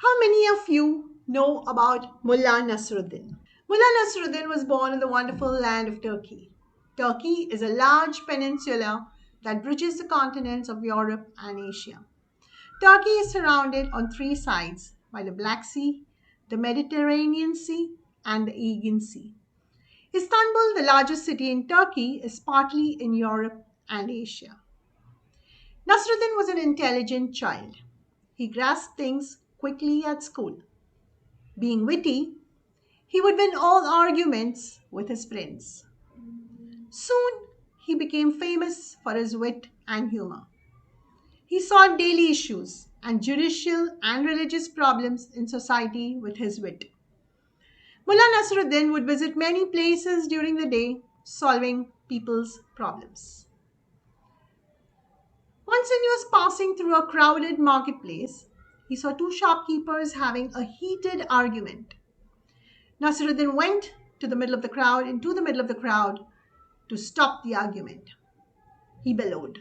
How many of you know about Mullah Nasruddin? Mullah Nasruddin was born in the wonderful land of Turkey. Turkey is a large peninsula that bridges the continents of Europe and Asia. Turkey is surrounded on three sides by the Black Sea, the Mediterranean Sea, and the Aegean Sea. Istanbul, the largest city in Turkey, is partly in Europe and Asia. Nasruddin was an intelligent child. He grasped things quickly at school. Being witty, he would win all arguments with his friends. Soon, he became famous for his wit and humor. He solved daily issues and judicial and religious problems in society with his wit. Mullah Nasruddin would visit many places during the day, solving people's problems. Once, when he was passing through a crowded marketplace, he saw two shopkeepers having a heated argument. Nasruddin went into the middle of the crowd to stop the argument. He bellowed,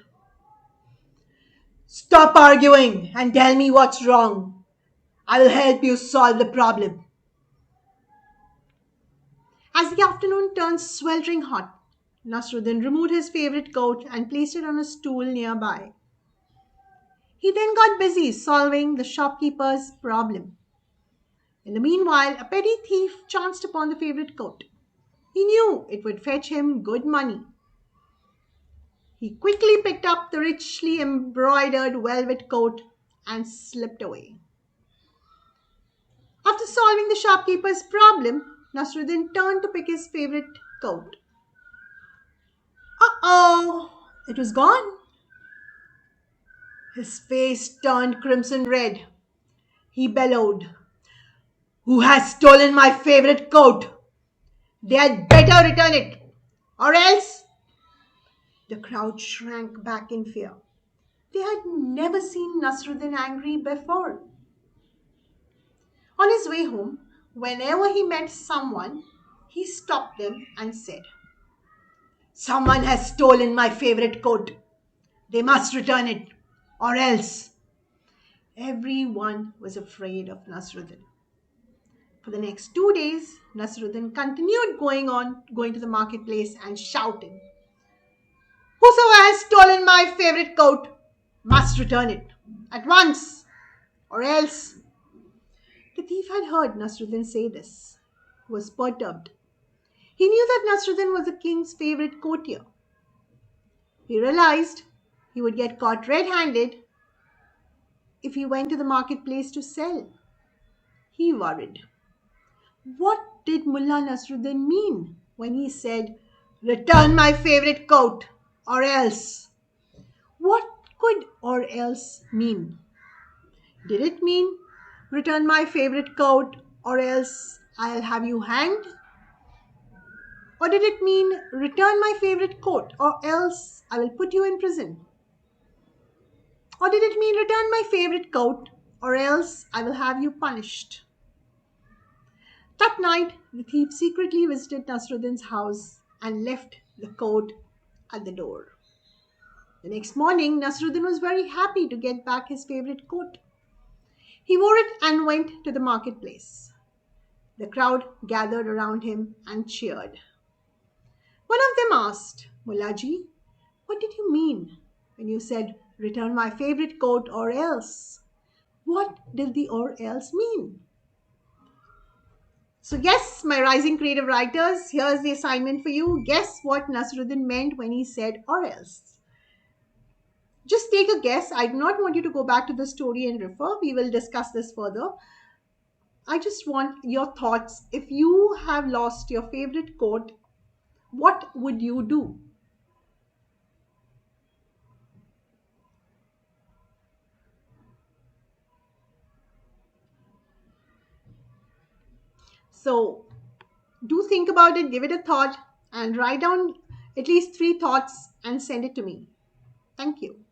"Stop arguing and tell me what's wrong. I will help you solve the problem." As the afternoon turned sweltering hot, Nasruddin removed his favorite coat and placed it on a stool nearby. He then got busy solving the shopkeeper's problem. In the meanwhile, a petty thief chanced upon the favorite coat. He knew it would fetch him good money. He quickly picked up the richly embroidered velvet coat and slipped away. After solving the shopkeeper's problem, Nasruddin turned to pick his favorite coat. Uh-oh! It was gone. His face turned crimson red. He bellowed, "Who has stolen my favorite coat? They had better return it, or else." The crowd shrank back in fear. They had never seen Nasruddin angry before. On his way home, whenever he met someone, he stopped them and said, "Someone has stolen my favorite coat. They must return it, or else." Everyone was afraid of Nasruddin. For the next 2 days, Nasruddin continued going to the marketplace and shouting, "Whosoever has stolen my favorite coat must return it at once, or else." The thief had heard Nasruddin say this. He was perturbed. He knew that Nasruddin was the king's favorite courtier. He realized he would get caught red-handed if he went to the marketplace to sell. He worried. What did Mullah Nasruddin mean when he said, "Return my favorite coat, or else"? What could "or else" mean? Did it mean, "Return my favorite coat, or else I'll have you hanged"? Or did it mean, "Return my favorite coat, or else I will put you in prison"? Or did it mean, "Return my favorite coat, or else I will have you punished"? That night, the thief secretly visited Nasruddin's house and left the coat at the door. The next morning, Nasruddin was very happy to get back his favorite coat. He wore it and went to the marketplace. The crowd gathered around him and cheered. One of them asked, "Mullaji, what did you mean when you said, 'Return my favorite coat, or else'? What did the 'or else' mean?" So yes, my rising creative writers, here's the assignment for you. Guess what Nasruddin meant when he said "or else." Just take a guess. I do not want you to go back to the story and refer. We will discuss this further. I just want your thoughts. If you have lost your favorite coat, what would you do? So do think about it, give it a thought, and write down at least 3 thoughts and send it to me. Thank you.